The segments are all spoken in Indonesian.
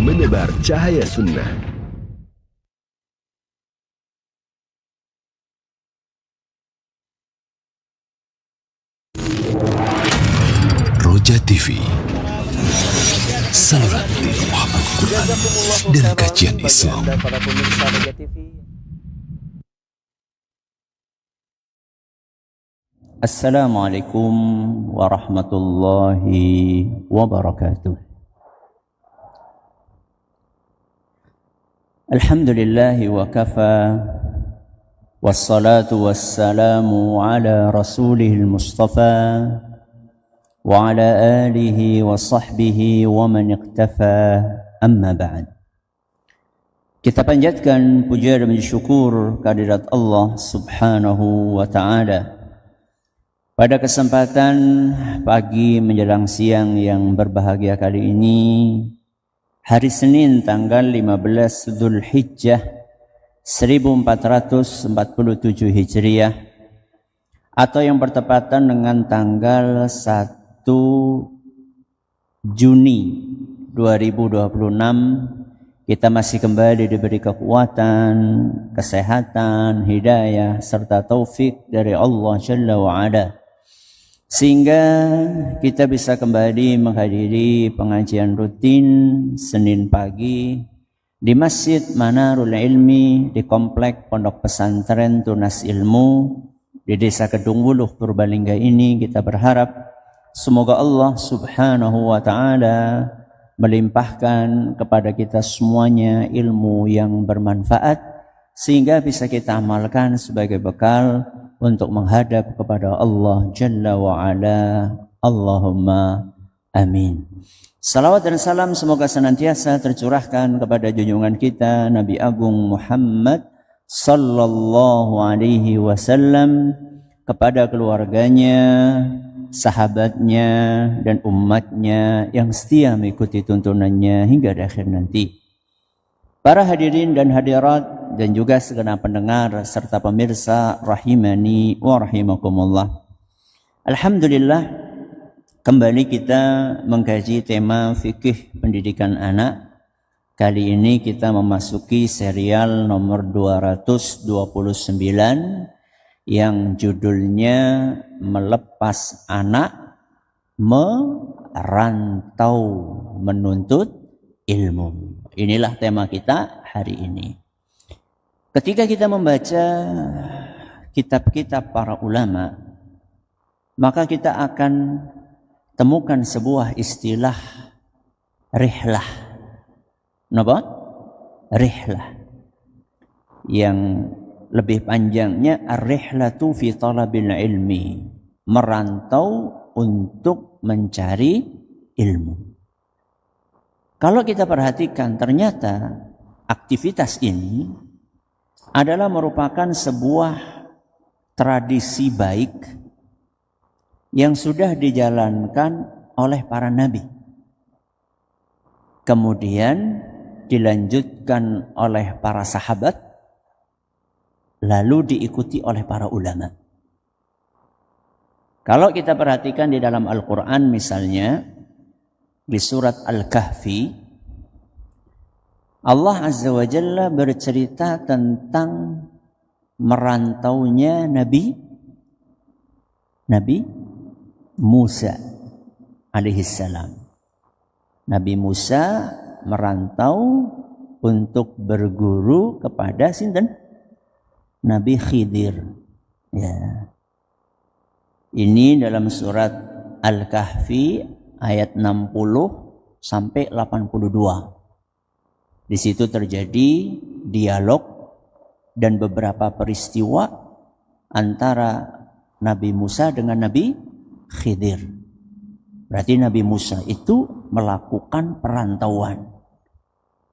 Menebar cahaya sunnah. Roja TV, saluran tilaah Al-Quran dan kajian Islam. Assalamualaikum warahmatullahi wabarakatuh. Alhamdulillahi wa kafa, wassalatu wassalamu ala rasulihil mustafa wa ala alihi wa sahbihi wa man iqtafa, amma ba'd. Kita panjatkan puja dan syukur kehadirat Allah subhanahu wa ta'ala pada kesempatan pagi menjelang siang yang berbahagia kali ini, hari Senin tanggal 15 Dzulhijjah 1447 Hijriah, atau yang bertepatan dengan tanggal 1 Juni 2026, kita masih kembali diberi kekuatan, kesehatan, hidayah, serta taufik dari Allah Jalla wa'ala, sehingga kita bisa kembali menghadiri pengajian rutin Senin pagi di Masjid Manarul Ilmi di Komplek Pondok Pesantren Tunas Ilmu di Desa Kedung Wuluh, Purbalingga ini. Kita berharap semoga Allah subhanahu wa ta'ala melimpahkan kepada kita semuanya ilmu yang bermanfaat, sehingga bisa kita amalkan sebagai bekal untuk menghadap kepada Allah Jalla wa'ala. Allahumma amin. Salawat dan salam semoga senantiasa tercurahkan kepada junjungan kita Nabi Agung Muhammad sallallahu alaihi wasallam, kepada keluarganya, sahabatnya, dan umatnya yang setia mengikuti tuntunannya hingga akhir nanti. Para hadirin dan hadirat dan juga segenap pendengar serta pemirsa rahimani wa rahimakumullah. Alhamdulillah, kembali kita mengkaji tema fikih pendidikan anak. Kali ini kita memasuki serial nomor 229 yang judulnya Melepas Anak Merantau Menuntut Ilmu. Inilah tema kita hari ini. Ketika kita membaca kitab-kitab para ulama, maka kita akan temukan sebuah istilah rihlah. Napa? Rihlah. Yang lebih panjangnya ar-rihlatu fi talabil ilmi, merantau untuk mencari ilmu. Kalau kita perhatikan, ternyata aktivitas ini adalah merupakan sebuah tradisi baik yang sudah dijalankan oleh para nabi. Kemudian dilanjutkan oleh para sahabat, lalu diikuti oleh para ulama. Kalau kita perhatikan di dalam Al-Quran misalnya, di surat Al-Kahfi, Allah Azza wa Jalla bercerita tentang merantaunya Nabi Musa alaihissalam. Nabi Musa merantau untuk berguru kepada sinten? Nabi Khidir. Ya. Ini dalam surat Al-Kahfi ayat 60 sampai 82. Di situ terjadi dialog dan beberapa peristiwa antara Nabi Musa dengan Nabi Khidir. Berarti Nabi Musa itu melakukan perantauan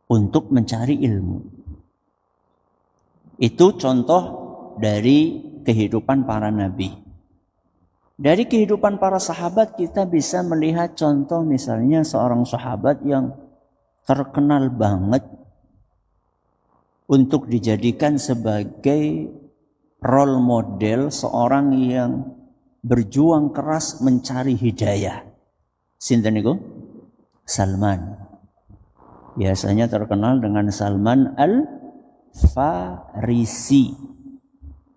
untuk mencari ilmu. Itu contoh dari kehidupan para nabi. Dari kehidupan para sahabat kita bisa melihat contoh, misalnya seorang sahabat yang terkenal banget untuk dijadikan sebagai role model seorang yang berjuang keras mencari hidayah. Sinten niku? Salman. Biasanya terkenal dengan Salman Al-Farisi.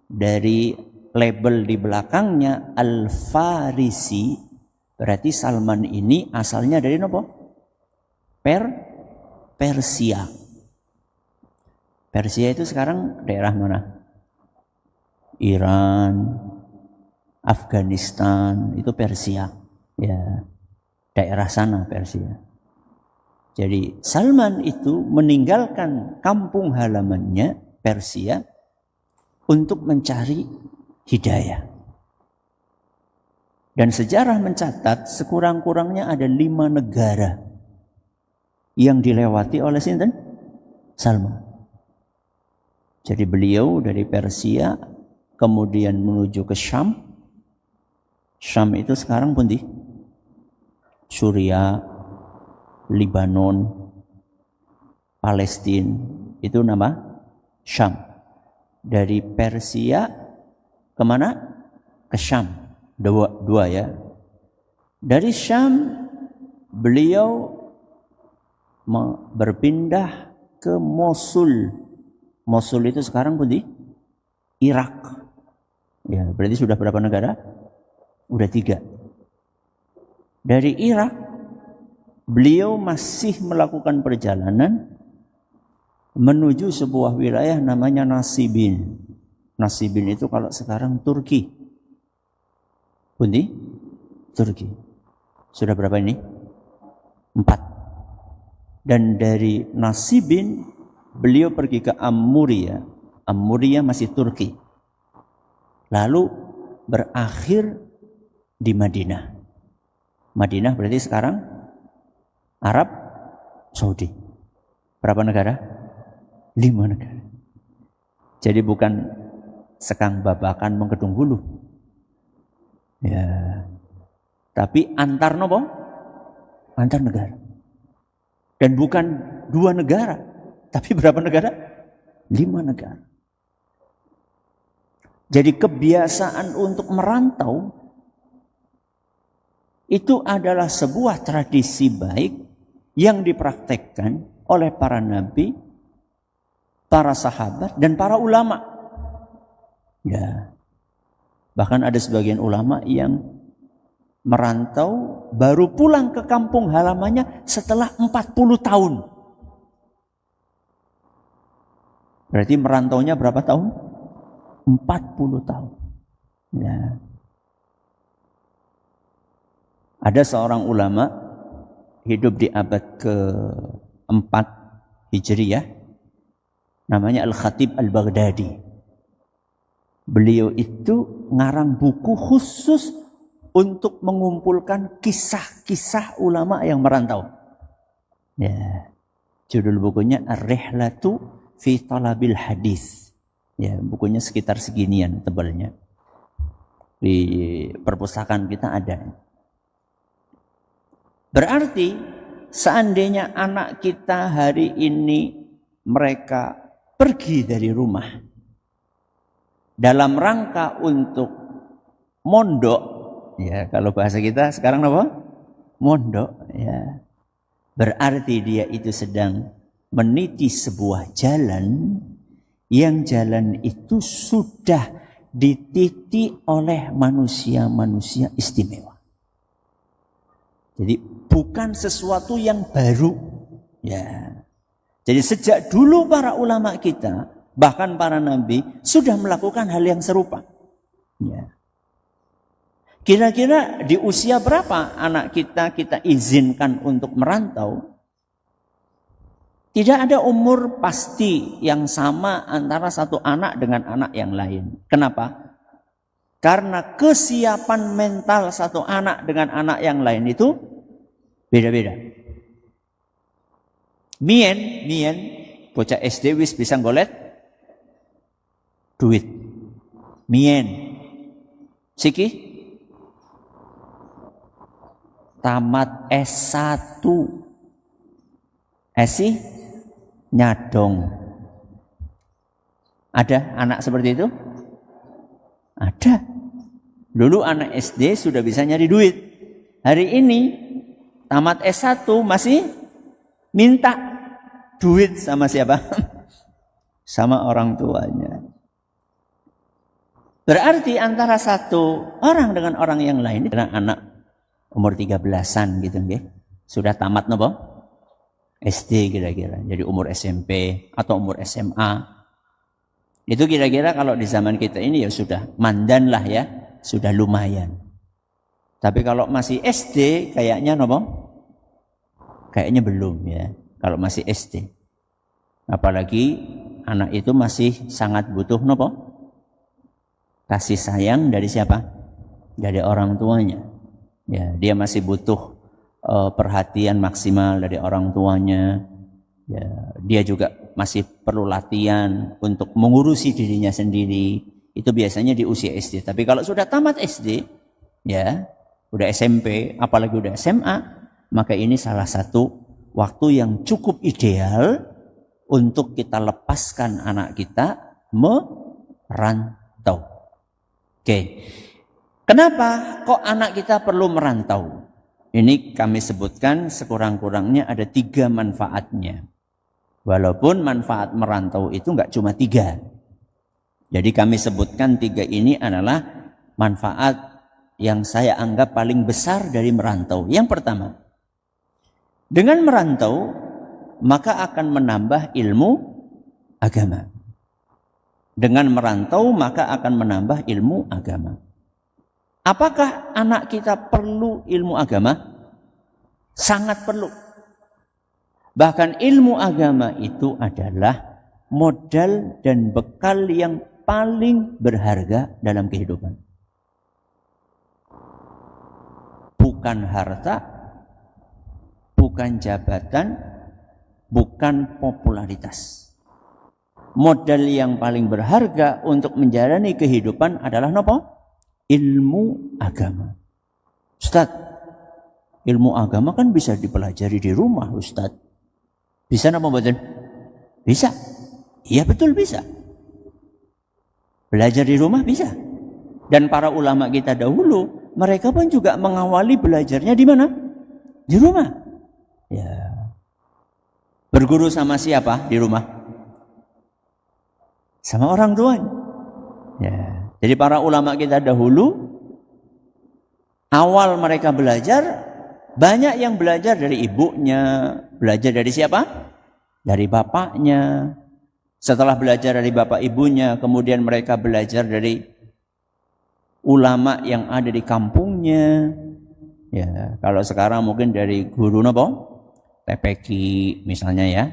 Dari label di belakangnya Al-Farisi, berarti Salman ini asalnya dari apa? Persia. Persia itu sekarang daerah mana? Iran, Afghanistan, itu Persia. Ya, daerah sana Persia. Jadi Salman itu meninggalkan kampung halamannya Persia untuk mencari hidayah. Dan sejarah mencatat sekurang-kurangnya ada 5 negara yang dilewati oleh sinten? Salman. Jadi beliau dari Persia kemudian menuju ke Syam. Syam itu sekarang pun di Suriah, Lebanon, Palestina, itu nama Syam. Dari Persia kemana? Ke Syam. Dua ya. Dari Syam beliau berpindah ke Mosul. Mosul itu sekarang pun di Irak. Ya, berarti sudah berapa negara? Udah 3. Dari Irak beliau masih melakukan perjalanan menuju sebuah wilayah namanya Nasibin. Nasibin itu kalau sekarang Turki. Pundi? Turki. Sudah berapa ini? 4. Dan dari Nasibin beliau pergi ke Ammuria. Ammuria masih Turki. Lalu berakhir di Madinah. Madinah berarti sekarang Arab Saudi. Berapa negara? 5 negara. Jadi bukan sekang babakan mengkedung hulu. Ya. Tapi antar nopo? Antar negara. Dan bukan 2 negara. Tapi berapa negara? 5 negara. Jadi kebiasaan untuk merantau itu adalah sebuah tradisi baik yang dipraktekkan oleh para nabi, para sahabat, dan para ulama. Ya. Bahkan ada sebagian ulama yang merantau baru pulang ke kampung halamannya setelah 40 tahun. Berarti merantaunya berapa tahun? 40 tahun. Ya. Ada seorang ulama hidup di abad ke-4 Hijriyah, namanya Al-Khatib Al-Baghdadi. Beliau itu ngarang buku khusus untuk mengumpulkan kisah-kisah ulama yang merantau. Ya. Judul bukunya Ar-Rihlatu fi Talabil Hadis. Ya, bukunya sekitar seginian tebalnya. Di perpustakaan kita ada. Berarti seandainya anak kita hari ini mereka pergi dari rumah dalam rangka untuk mondok, ya kalau bahasa kita sekarang apa? Mondok, ya. Berarti dia itu sedang meniti sebuah jalan yang jalan itu sudah dititi oleh manusia-manusia istimewa. Jadi bukan sesuatu yang baru. Ya. Jadi sejak dulu para ulama kita, bahkan para nabi, sudah melakukan hal yang serupa. Ya. Kira-kira di usia berapa anak kita izinkan untuk merantau? Tidak ada umur pasti yang sama antara satu anak dengan anak yang lain. Kenapa? Karena kesiapan mental satu anak dengan anak yang lain itu beda-beda. Mien, bocah SD wis bisa ngolet duit. Mien. Siki tamat S1. Esi nyadong. Ada anak seperti itu? Ada. Dulu anak SD sudah bisa nyari duit. Hari ini tamat S1 masih minta duit sama siapa? Sama orang tuanya. Berarti antara satu orang dengan orang yang lain, karena anak umur 13-an gitu nggih. Sudah tamat napa? SD kira-kira. Jadi umur SMP atau umur SMA. Itu kira-kira kalau di zaman kita ini ya sudah mandan lah ya, sudah lumayan. Tapi kalau masih SD kayaknya napa? Kayaknya belum ya. Kalau masih SD. Apalagi anak itu masih sangat butuh napa? Kasih sayang dari siapa? Dari orang tuanya. Ya, dia masih butuh perhatian maksimal dari orang tuanya. Ya, dia juga masih perlu latihan untuk mengurusi dirinya sendiri. Itu biasanya di usia SD. Tapi kalau sudah tamat SD, ya, udah SMP, apalagi udah SMA, maka ini salah satu waktu yang cukup ideal untuk kita lepaskan anak kita merantau. Oke. Kenapa kok anak kita perlu merantau? Ini kami sebutkan sekurang-kurangnya ada 3 manfaatnya. Walaupun manfaat merantau itu enggak cuma 3. Jadi kami sebutkan 3 ini adalah manfaat yang saya anggap paling besar dari merantau. Yang pertama, dengan merantau maka akan menambah ilmu agama. Dengan merantau maka akan menambah ilmu agama. Apakah anak kita perlu ilmu agama? Sangat perlu. Bahkan ilmu agama itu adalah modal dan bekal yang paling berharga dalam kehidupan. Bukan harta, bukan jabatan, bukan popularitas. Modal yang paling berharga untuk menjalani kehidupan adalah apa? Ilmu agama. Ustaz, ilmu agama kan bisa dipelajari di rumah, Ustaz. Bisa apa betul? Bisa. Iya betul bisa. Belajar di rumah bisa. Dan para ulama kita dahulu, mereka pun juga mengawali belajarnya di mana? Di rumah. Ya. Berguru sama siapa di rumah? Sama orang tua. Ya. Jadi para ulama kita dahulu, awal mereka belajar, banyak yang belajar dari ibunya. Belajar dari siapa? Dari bapaknya. Setelah belajar dari bapak ibunya, kemudian mereka belajar dari ulama yang ada di kampungnya. Ya, kalau sekarang mungkin dari guru apa? TPQ misalnya ya.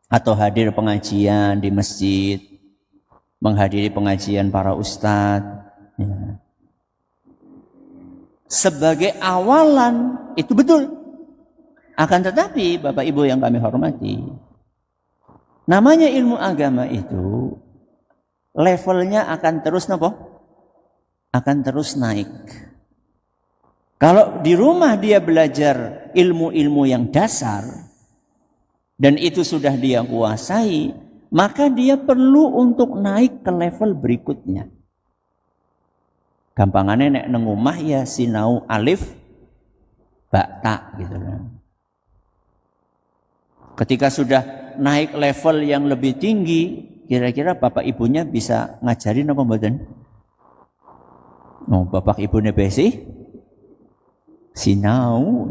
Atau hadir pengajian di masjid, menghadiri pengajian para ustadz. Ya. Sebagai awalan itu betul. Akan tetapi Bapak Ibu yang kami hormati, namanya ilmu agama itu levelnya akan terus apa? Akan terus naik. Kalau di rumah dia belajar ilmu-ilmu yang dasar dan itu sudah dia kuasai, maka dia perlu untuk naik ke level berikutnya. Gampangannya nek nang omah ya sinau alif ba ta gitu kan. Ketika sudah naik level yang lebih tinggi, kira-kira bapak ibunya bisa ngajarin apa mboten? Oh, bapak ibunya besi sinau,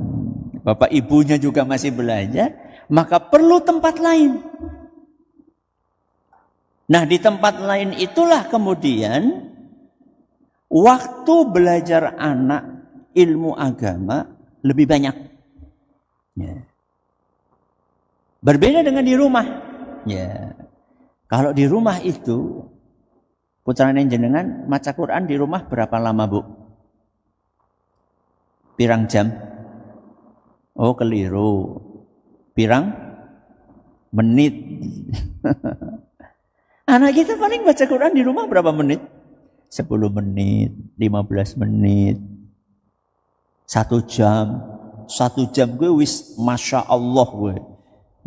bapak ibunya juga masih belajar, maka perlu tempat lain. Nah, di tempat lain itulah kemudian waktu belajar anak ilmu agama lebih banyak. Ya. Berbeda dengan di rumah. Ya. Kalau di rumah itu putrane jenengan maca Quran di rumah berapa lama, Bu? Pirang jam? Oh, keliru. Pirang menit. Anak kita paling baca Quran di rumah berapa menit? 10 menit, 15 menit. 1 jam. 1 jam gue wis Masya Allah gue.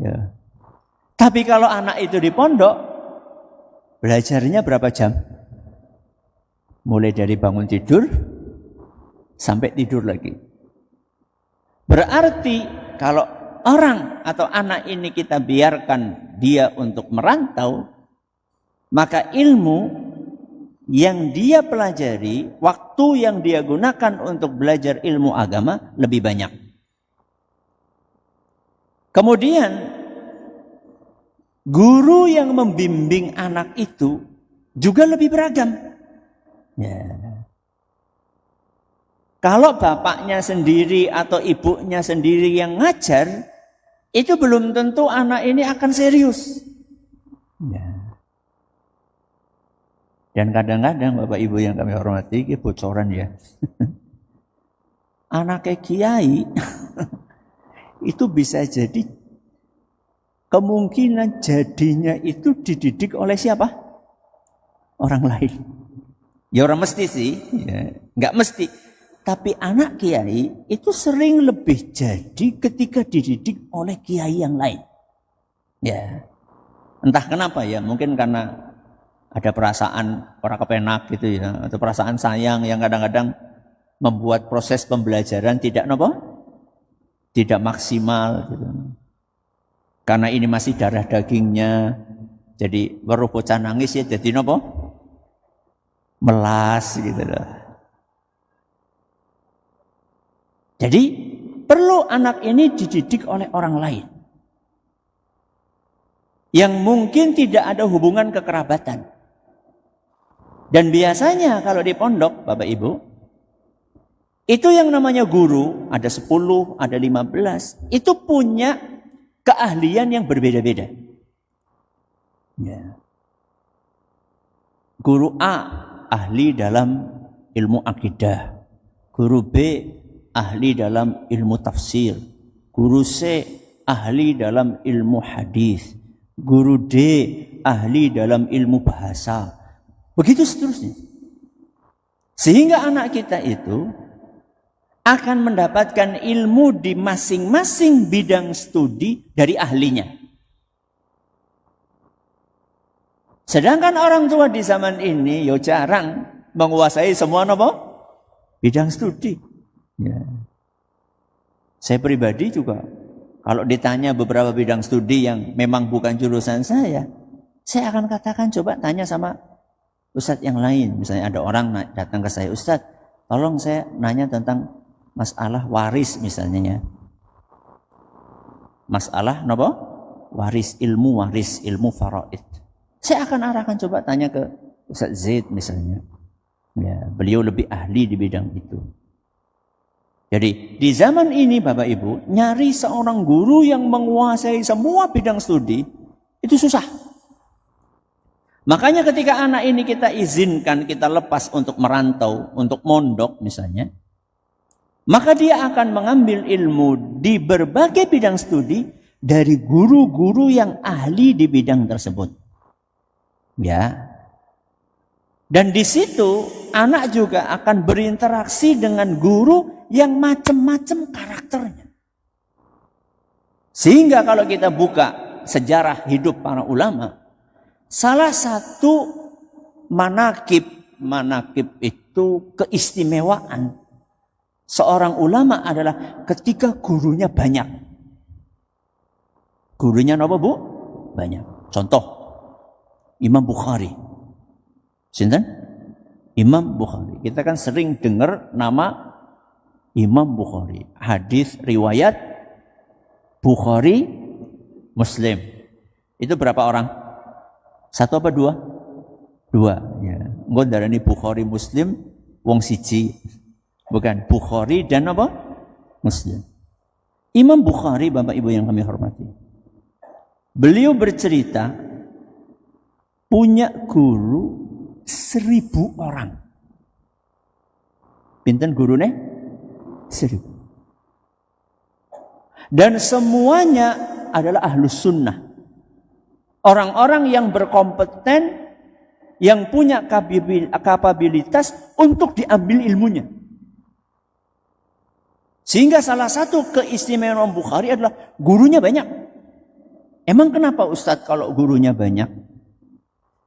Ya. Tapi kalau anak itu di pondok, belajarnya berapa jam? Mulai dari bangun tidur sampai tidur lagi. Berarti kalau orang atau anak ini kita biarkan dia untuk merantau, maka ilmu yang dia pelajari, waktu yang dia gunakan untuk belajar ilmu agama lebih banyak. Kemudian guru yang membimbing anak itu juga lebih beragam. Ya. Kalau bapaknya sendiri atau ibunya sendiri yang ngajar, itu belum tentu anak ini akan serius. Ya. Dan kadang-kadang Bapak Ibu yang kami hormati, ini bocoran ya. Anaknya kiai itu bisa jadi kemungkinan jadinya itu dididik oleh siapa? Orang lain. Ya orang mesti sih, ya. Nggak mesti. Tapi anak kiai itu sering lebih jadi ketika dididik oleh kiai yang lain. Ya, entah kenapa ya, mungkin karena ada perasaan orang kepenak gitu ya, atau perasaan sayang yang kadang-kadang membuat proses pembelajaran tidak tidak maksimal gitu. Karena ini masih darah dagingnya, jadi baru bocah nangis ya jadi melas gitu loh. Jadi perlu anak ini dididik oleh orang lain yang mungkin tidak ada hubungan kekerabatan. Dan biasanya kalau di pondok, Bapak Ibu, itu yang namanya guru, ada 10, ada 15, itu punya keahlian yang berbeda-beda. Ya. Guru A ahli dalam ilmu akidah, guru B ahli dalam ilmu tafsir, guru C ahli dalam ilmu hadis, guru D ahli dalam ilmu bahasa. Begitu seterusnya. Sehingga anak kita itu akan mendapatkan ilmu di masing-masing bidang studi dari ahlinya. Sedangkan orang tua di zaman ini ya jarang menguasai semua bidang studi. Ya. Saya pribadi juga kalau ditanya beberapa bidang studi yang memang bukan jurusan saya akan katakan coba tanya sama ustadz yang lain. Misalnya ada orang datang ke saya, ustadz tolong saya nanya tentang masalah waris misalnya ya. Masalah waris, ilmu faraid. Saya akan arahkan coba tanya ke Ustadz Zaid misalnya. Ya, beliau lebih ahli di bidang itu. Jadi di zaman ini Bapak Ibu, nyari seorang guru yang menguasai semua bidang studi itu susah. Makanya ketika anak ini kita izinkan, kita lepas untuk merantau, untuk mondok misalnya, maka dia akan mengambil ilmu di berbagai bidang studi dari guru-guru yang ahli di bidang tersebut. Ya. Dan di situ anak juga akan berinteraksi dengan guru yang macam-macam karakternya. Sehingga kalau kita buka sejarah hidup para ulama, salah satu manakib itu keistimewaan seorang ulama adalah ketika gurunya banyak. Gurunya apa Bu? Banyak. Contoh, Imam Bukhari. Sinten? Imam Bukhari. Kita kan sering dengar nama Imam Bukhari. Hadis riwayat Bukhari Muslim. Itu berapa orang? Satu apa dua? Dua. Ya. Engko darani Bukhari Muslim wong siji. Bukan, Bukhari dan apa? Muslim. Imam Bukhari, Bapak Ibu yang kami hormati, beliau bercerita punya guru 1000 orang. Pinten gurune? 1000. Dan semuanya adalah ahlus sunnah. Orang-orang yang berkompeten, yang punya kapabilitas untuk diambil ilmunya. Sehingga salah satu keistimewaan Bukhari adalah gurunya banyak. Emang kenapa Ustadz kalau gurunya banyak?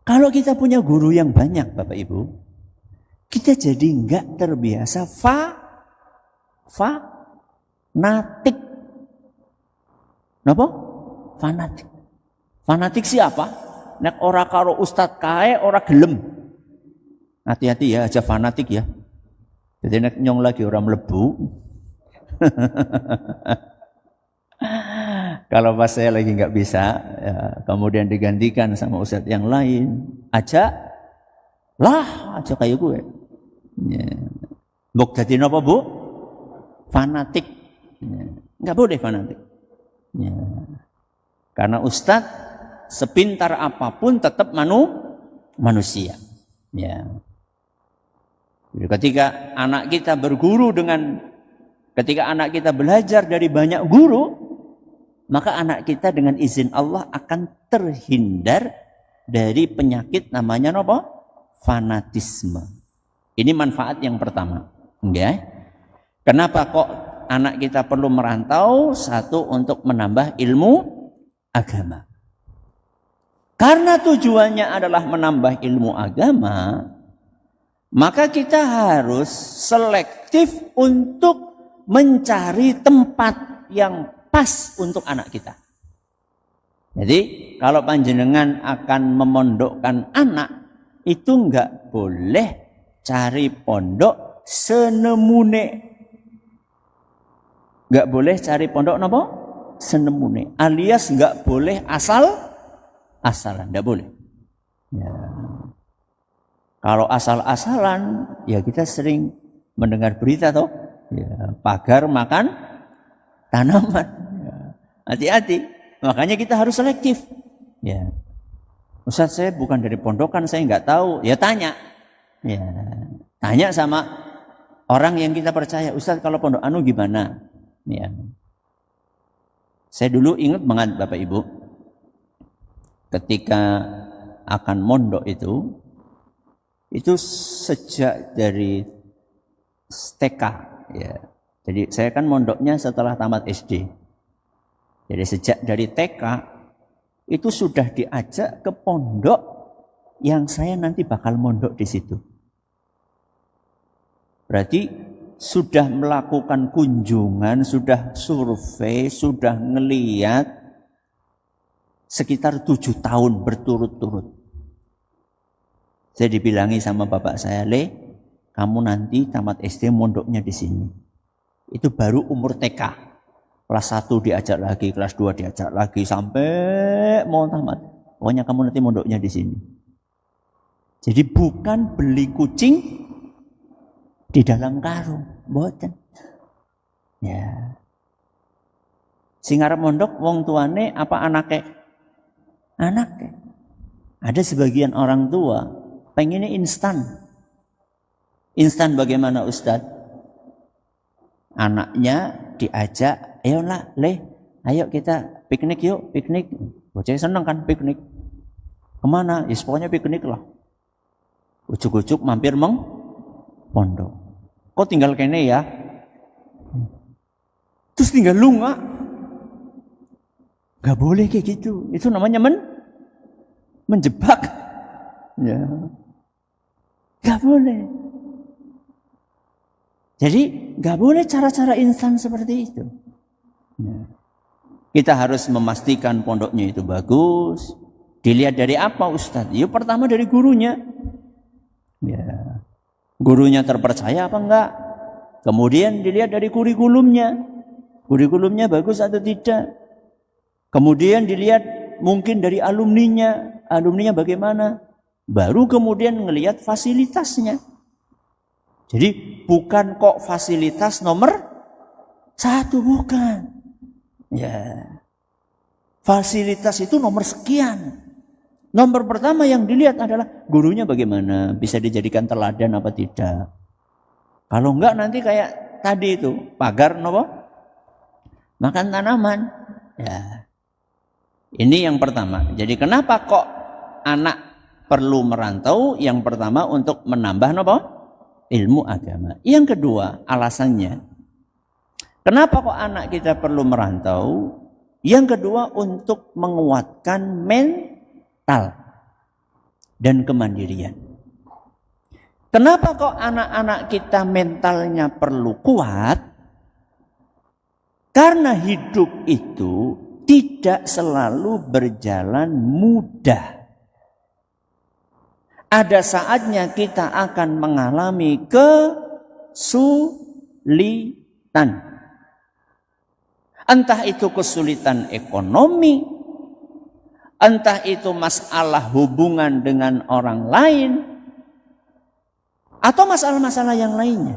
Kalau kita punya guru yang banyak Bapak Ibu, kita jadi enggak terbiasa Natik. Napa? Fanatik. Fanatik siapa? Nek ora karo ustad kae ora gelem. Hati-hati ya, aja fanatik ya. Jadi nek nyong lagi orang melebu. Kalau pas saya lagi nggak bisa, ya, kemudian digantikan sama ustadz yang lain, aja kayak gue. Ya. Buk jadi apa bu? Fanatik. Ya. Nggak boleh fanatik. Ya. Karena ustadz sepintar apapun tetap manusia. Ya. Jadi ketika anak kita ketika anak kita belajar dari banyak guru, maka anak kita dengan izin Allah akan terhindar dari penyakit namanya apa? Fanatisme. Ini manfaat yang pertama. Okay? Kenapa kok anak kita perlu merantau? Satu, untuk menambah ilmu agama. Karena tujuannya adalah menambah ilmu agama, maka kita harus selektif untuk mencari tempat yang pas untuk anak kita. Jadi kalau panjenengan akan memondokkan anak, itu enggak boleh cari pondok senemune. Enggak boleh cari pondok napa? Senemune. Alias enggak boleh asal-asalan, enggak boleh. Ya. Kalau asal-asalan, ya kita sering mendengar berita toh, ya, pagar makan tanaman. Ya. Hati-hati. Makanya kita harus selektif. Ya. Ustaz, saya bukan dari pondokan, saya nggak tahu. Ya tanya. Ya. Tanya sama orang yang kita percaya. Ustaz, kalau pondok anu gimana? Ya. Saya dulu ingat banget Bapak Ibu, ketika akan mondok itu sejak dari TK, ya. Jadi saya kan mondoknya setelah tamat SD. Jadi sejak dari TK itu sudah diajak ke pondok yang saya nanti bakal mondok di situ. Berarti sudah melakukan kunjungan, sudah survei, sudah ngeliat sekitar 7 tahun berturut-turut. Saya dibilangi sama bapak saya, Le, kamu nanti tamat SD mondoknya di sini. Itu baru umur TK. Kelas 1 diajak lagi, kelas 2 diajak lagi, sampai mau tamat. Pokoknya kamu nanti mondoknya di sini. Jadi bukan beli kucing di dalam karung, boten. Ya. Sing arep mondok wong tuane apa anake? Anake. Ada sebagian orang tua pengennya instan. Instan bagaimana Ustadz? Anaknya diajak, ayolah Le, ayo kita piknik yuk, piknik. Bocah seneng kan piknik. Kemana? Ya pokoknya piknik lah. Ujuk-ujuk mampir pondok. Kok tinggal kene ya? Terus tinggal lunga. Gak boleh kayak gitu. Itu namanya menjebak. Ya. Gak boleh. Jadi gak boleh cara-cara instan seperti itu. Ya. Kita harus memastikan pondoknya itu bagus. Dilihat dari apa Ustadz? Ya pertama dari gurunya. Ya. Gurunya terpercaya apa enggak? Kemudian dilihat dari kurikulumnya. Kurikulumnya bagus atau tidak? Kemudian dilihat mungkin dari alumninya. Alumninya bagaimana? Baru kemudian ngelihat fasilitasnya. Jadi bukan kok fasilitas nomor 1, bukan. Ya. Fasilitas itu nomor sekian. Nomor pertama yang dilihat adalah gurunya bagaimana, bisa dijadikan teladan apa tidak. Kalau enggak nanti kayak tadi itu, pagar nopo? Makan tanaman. Ya. Ini yang pertama. Jadi kenapa kok anak perlu merantau? Yang pertama untuk menambah nopo? Ilmu agama. Yang kedua, alasannya kenapa kok anak kita perlu merantau? Yang kedua, untuk menguatkan mental dan kemandirian. Kenapa kok anak-anak kita mentalnya perlu kuat? Karena hidup itu tidak selalu berjalan mudah. Ada saatnya kita akan mengalami kesulitan. Entah itu kesulitan ekonomi, entah itu masalah hubungan dengan orang lain, atau masalah-masalah yang lainnya.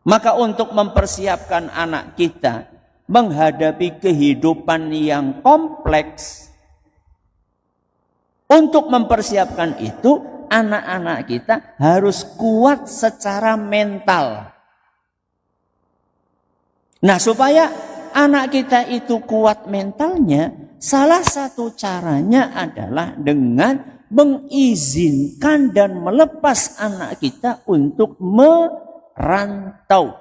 Maka untuk mempersiapkan anak kita menghadapi kehidupan yang kompleks, untuk mempersiapkan itu anak-anak kita harus kuat secara mental. Nah, supaya anak kita itu kuat mentalnya, salah satu caranya adalah dengan mengizinkan dan melepas anak kita untuk merantau.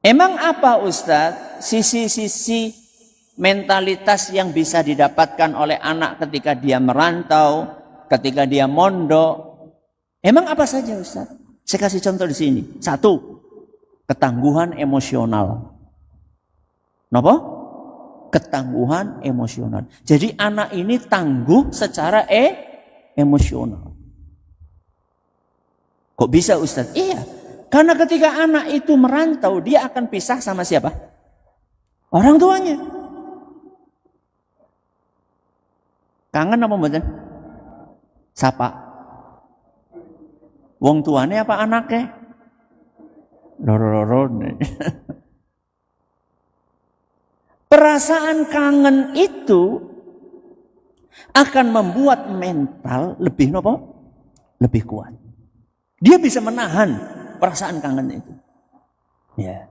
Emang apa Ustadz sisi-sisi mentalitas yang bisa didapatkan oleh anak ketika dia merantau, ketika dia mondok? Emang apa saja Ustadz? Saya kasih contoh di sini. 1, ketangguhan emosional. Kenapa? Ketangguhan emosional. Jadi anak ini tangguh secara emosional. Kok bisa Ustadz? Iya. Karena ketika anak itu merantau, dia akan pisah sama siapa? Orang tuanya. Kangen apa mboten? Sapa? Wong tuane apa anaknya? Loro-loro. Perasaan kangen itu akan membuat mental lebih apa? Lebih kuat. Dia bisa menahan perasaan kangen itu. Ya.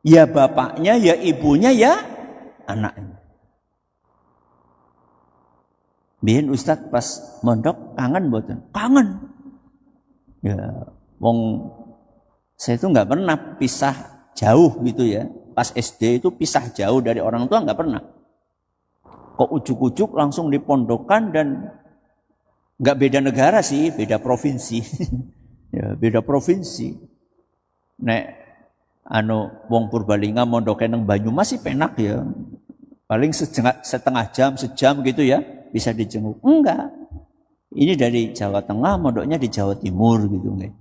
Ya bapaknya, ya ibunya, ya anaknya. Biyen Ustadz pas mondok kangen mboten? Kangen. Ya, wong saya itu nggak pernah pisah jauh gitu ya. Pas SD itu pisah jauh dari orang tua nggak pernah. Kok ujuk-ujuk langsung dipondokan dan nggak beda negara sih, beda provinsi. Ya, beda provinsi. Nek wong Purbalingga mondoke nang Banyumas sih penak ya. Paling setengah jam, sejam gitu ya bisa dijenguk. Enggak. Ini dari Jawa Tengah, mondoknya di Jawa Timur gitu nggih.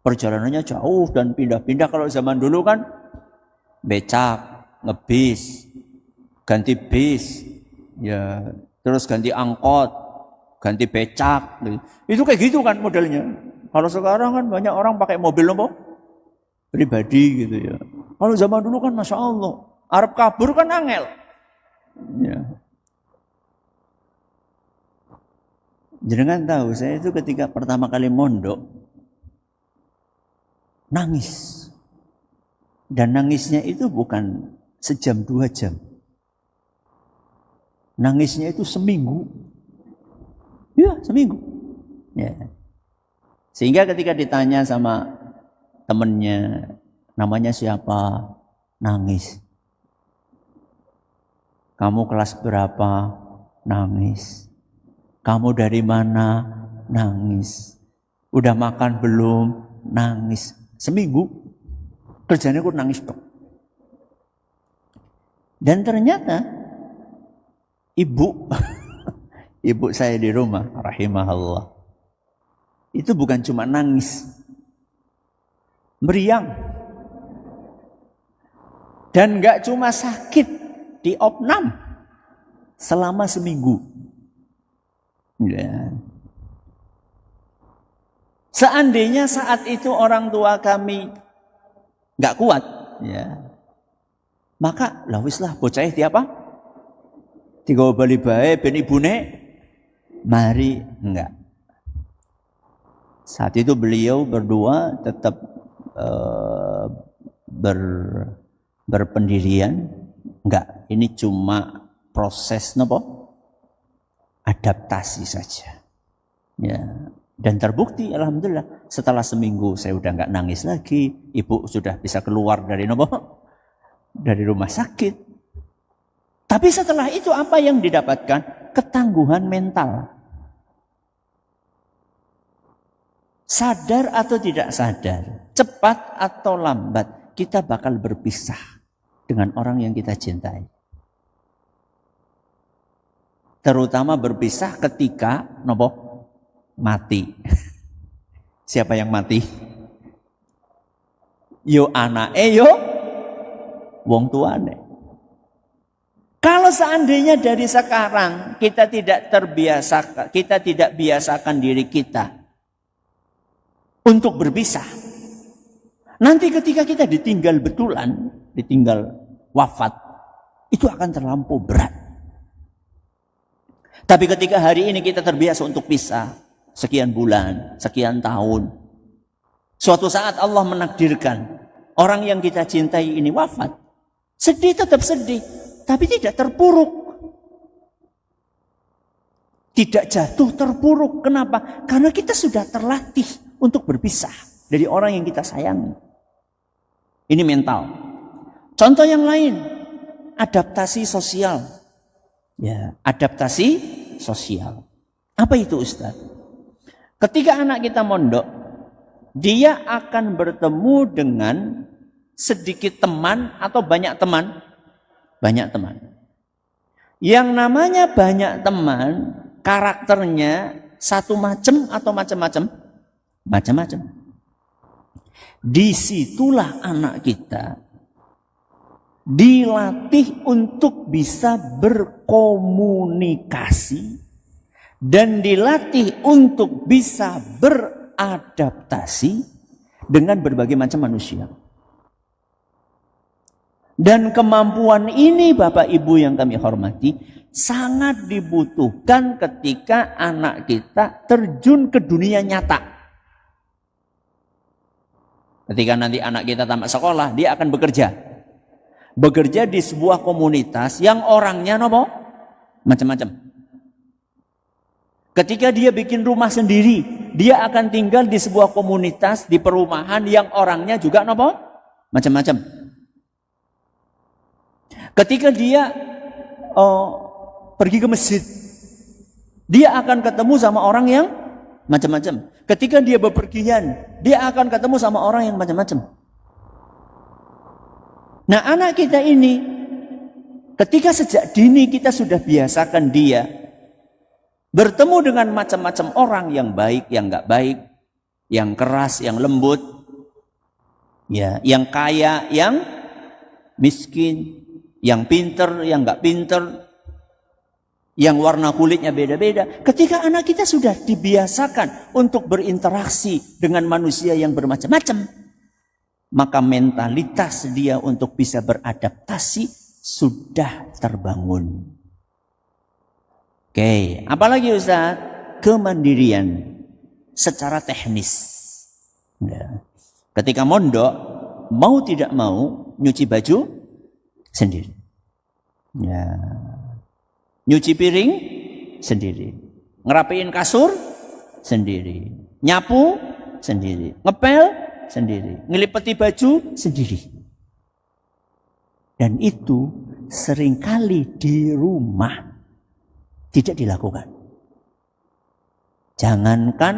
Perjalanannya jauh dan pindah-pindah. Kalau zaman dulu kan becak, ngebis, ganti bis, ya terus ganti angkot, ganti becak. Itu kayak gitu kan modelnya. Kalau sekarang kan banyak orang pakai mobil apa? Pribadi gitu ya. Kalau zaman dulu kan Masya Allah, Arab kabur kan angel. Ya. Jangan tahu, saya itu ketika pertama kali mondok, nangis. Dan nangisnya itu bukan sejam 2 jam. Nangisnya itu seminggu. Ya, seminggu. Ya. Sehingga ketika ditanya sama temennya, namanya siapa? Nangis. Kamu kelas berapa? Nangis. Kamu dari mana? Nangis. Udah makan belum? Nangis. Seminggu. Kerjanya kok nangis dong. Dan ternyata ibu saya di rumah, rahimahullah, itu bukan cuma nangis, meriang. Dan gak cuma sakit, diopnam selama seminggu. Ya. Seandainya saat itu orang tua kami gak kuat, ya, maka lawislah bocah tiapa? Tiga bali bae ben ibune mari, enggak. Saat itu beliau berdua tetap berpendirian. Enggak, ini cuma proses adaptasi saja. Ya, dan terbukti alhamdulillah setelah seminggu saya udah enggak nangis lagi. Ibu sudah bisa keluar dari dari rumah sakit. Tapi setelah itu apa yang didapatkan? Ketangguhan mental. sadar atau tidak sadar, cepat atau lambat, kita bakal berpisah dengan orang yang kita cintai. Terutama berpisah ketika mati. Siapa yang mati? Yo anake yo wong tuane. Kalau seandainya dari sekarang kita tidak biasakan diri kita untuk berpisah. Nanti ketika kita ditinggal betulan, ditinggal wafat, itu akan terlampau berat. Tapi ketika hari ini kita terbiasa untuk pisah, sekian bulan, sekian tahun, suatu saat Allah menakdirkan orang yang kita cintai ini wafat. Sedih tetap sedih, tapi tidak terpuruk. Tidak jatuh terpuruk. Kenapa? Karena kita sudah terlatih untuk berpisah dari orang yang kita sayangi. Ini mental. Contoh yang lain, adaptasi sosial. Ya, adaptasi sosial. Apa itu Ustaz? Ketika anak kita mondok, dia akan bertemu dengan sedikit teman atau banyak teman? Banyak teman. Yang namanya banyak teman, karakternya satu macam atau macam-macam? Macam-macam. Disitulah anak kita dilatih untuk bisa berkomunikasi dan dilatih untuk bisa beradaptasi dengan berbagai macam manusia. Dan kemampuan ini Bapak Ibu yang kami hormati sangat dibutuhkan ketika anak kita terjun ke dunia nyata. Ketika nanti anak kita tamat sekolah, dia akan bekerja. Bekerja di sebuah komunitas yang orangnya macam-macam. Ketika dia bikin rumah sendiri, dia akan tinggal di sebuah komunitas, di perumahan yang orangnya juga macam-macam. Ketika dia pergi ke masjid, dia akan ketemu sama orang yang macam-macam. Ketika dia bepergian, dia akan ketemu sama orang yang macam-macam. Nah, anak kita ini, ketika sejak dini kita sudah biasakan dia bertemu dengan macam-macam orang, yang baik, yang enggak baik, yang keras, yang lembut, ya, yang kaya, yang miskin, yang pinter, yang enggak pinter, yang warna kulitnya beda-beda. Ketika anak kita sudah dibiasakan untuk berinteraksi dengan manusia yang bermacam-macam, maka mentalitas dia untuk bisa beradaptasi sudah terbangun. Oke, apalagi Ustaz? Kemandirian secara teknis. Ya. Ketika mondok, mau tidak mau nyuci baju sendiri. Ya. Nyuci piring sendiri. Ngerapiin kasur sendiri. Nyapu sendiri. Ngepel sendiri, ngelipeti baju sendiri. Dan itu seringkali di rumah tidak dilakukan. Jangankan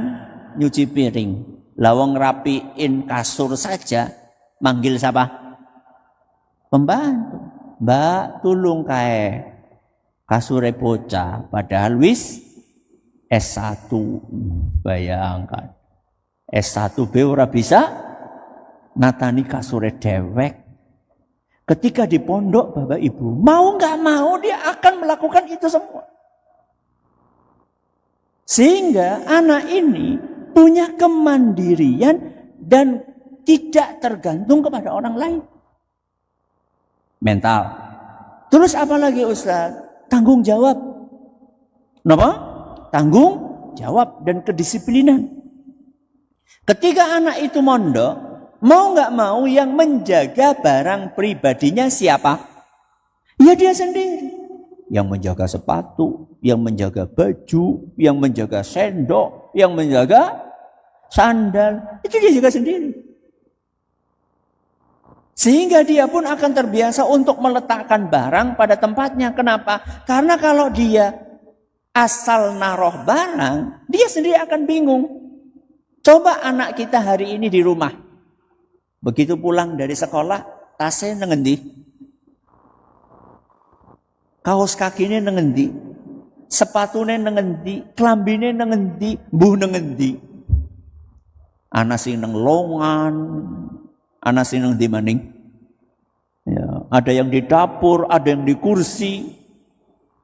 nyuci piring, lawang rapiin kasur saja, manggil siapa? Pembantu. Mbak, tulung kae kasure bocah, padahal wis S1. Bayangkan. S1B ora bisa natani kasure dewek. Ketika di pondok Bapak Ibu, mau nggak mau dia akan melakukan itu semua. Sehingga anak ini punya kemandirian dan tidak tergantung kepada orang lain. Mental. Terus apa lagi Ustaz? Tanggung jawab. Kenapa? Tanggung jawab dan kedisiplinan. Ketika anak itu mondok, mau nggak mau yang menjaga barang pribadinya siapa? Ya dia sendiri. Yang menjaga sepatu, yang menjaga baju, yang menjaga sendok, yang menjaga sandal, itu dia juga sendiri. Sehingga dia pun akan terbiasa untuk meletakkan barang pada tempatnya. Kenapa? Karena kalau dia asal naruh barang, dia sendiri akan bingung. Coba anak kita hari ini di rumah. Begitu pulang dari sekolah, tasnya nengendi. Kaos kakinya nengendi. Sepatunya nengendi. Kelambine nengendi. Mbuh nengendi. Ana sing neng longan. Ana sing neng di maning. Ya, ada yang di dapur, ada yang di kursi.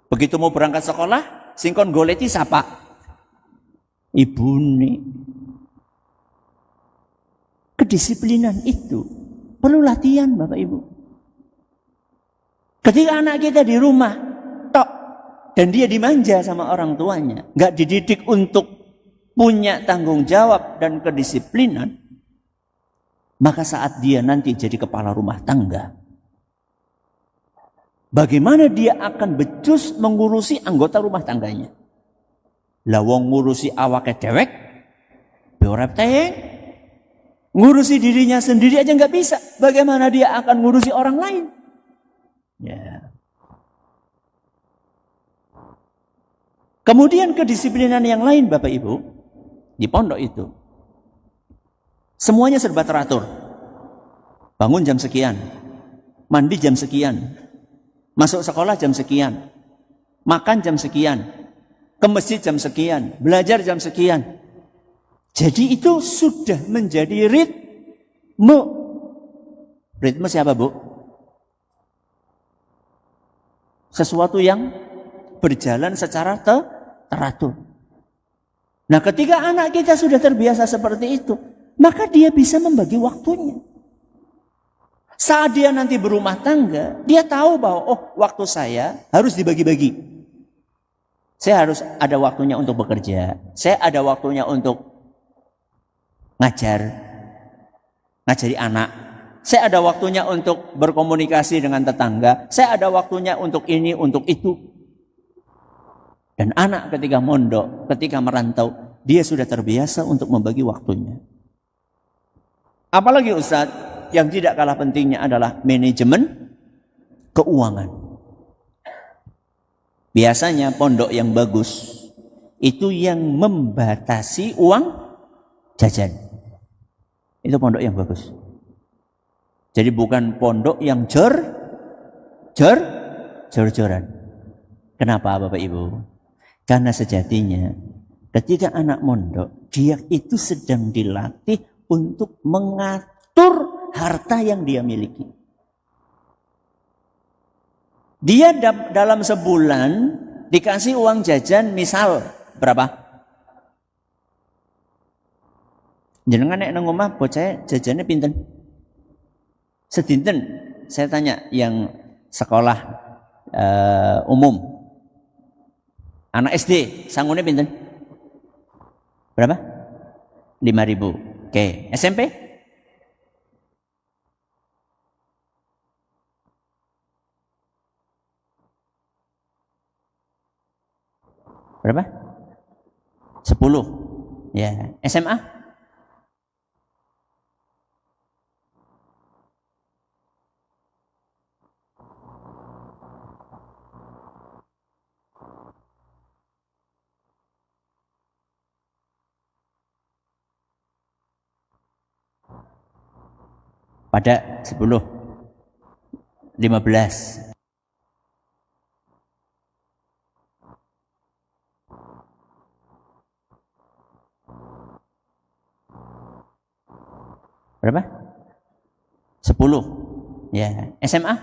Begitu mau berangkat sekolah, singkon goleti siapa? Ibu nih. Kedisiplinan itu perlu latihan Bapak Ibu. Ketika anak kita di rumah, tok, dan dia dimanja sama orang tuanya, nggak dididik untuk punya tanggung jawab dan kedisiplinan, maka saat dia nanti jadi kepala rumah tangga, bagaimana dia akan becus mengurusi anggota rumah tangganya? Lawong ngurusi awake dewek, beorep tayeng. Ngurusi dirinya sendiri aja nggak bisa. Bagaimana dia akan ngurusi orang lain? Ya. Kemudian kedisiplinan yang lain Bapak Ibu, di pondok itu, semuanya serba teratur. Bangun jam sekian, mandi jam sekian, masuk sekolah jam sekian, makan jam sekian, ke masjid jam sekian, belajar jam sekian. Jadi itu sudah menjadi ritme. Ritme siapa Bu? Sesuatu yang berjalan secara teratur. Nah ketika anak kita sudah terbiasa seperti itu, maka dia bisa membagi waktunya. Saat dia nanti berumah tangga, dia tahu bahwa waktu saya harus dibagi-bagi. Saya harus ada waktunya untuk bekerja. Saya ada waktunya untuk ngajari anak. Saya ada waktunya untuk berkomunikasi dengan tetangga. Saya ada waktunya untuk ini, untuk itu. Dan anak ketika mondok, ketika merantau, dia sudah terbiasa untuk membagi waktunya. Apalagi Ustadz, yang tidak kalah pentingnya adalah manajemen keuangan. Biasanya pondok yang bagus itu yang membatasi uang jajan. Itu pondok yang bagus. Jadi bukan pondok yang jor-joran. Kenapa Bapak Ibu? Karena sejatinya ketika anak mondok, dia itu sedang dilatih untuk mengatur harta yang dia miliki. Dia dalam sebulan dikasih uang jajan misal berapa? Jenengan nek nang omah bocah jajannya pinten? Sedinten. Saya tanya yang sekolah umum. Anak SD sangune pinten? Berapa? 5.000. Oke, SMP? Berapa? 10. Ya, SMA? Pada 10, 15. Berapa? 10. Ya, SMA?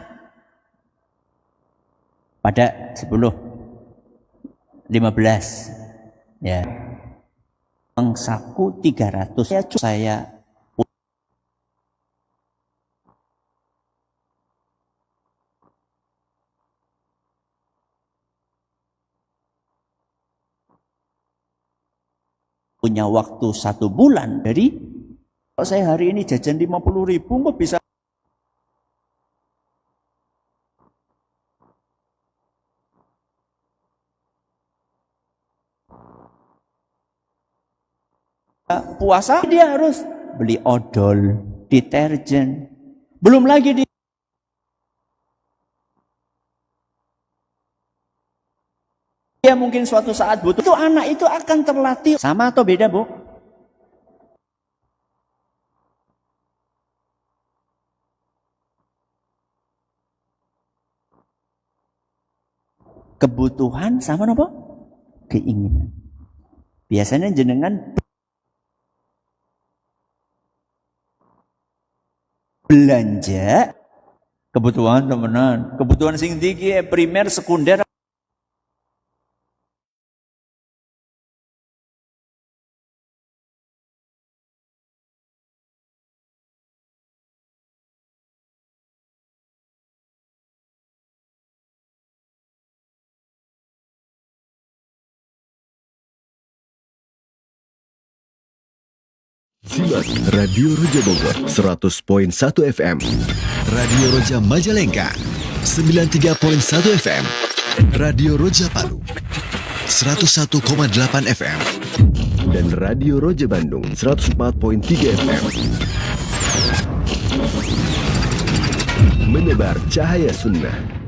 Pada 10, 15. Ya. Uang saku 300. Saya punya waktu 1 bulan. Jadi kalau saya hari ini jajan 50.000 kok bisa puasa, dia harus beli odol, deterjen. Belum lagi dia mungkin suatu saat butuh. Itu anak itu akan terlatih. Sama atau beda Bu? kebutuhan sama apa? Keinginan. Biasanya jenengan belanja kebutuhan temenan, kebutuhan sing tinggi primer sekunder. Simak Radio Roja Bogor 100.1 FM, Radio Roja Majalengka 93.1 FM, Radio Roja Palu 101,8 FM, dan Radio Roja Bandung 104.3 FM. Menebar cahaya sunnah.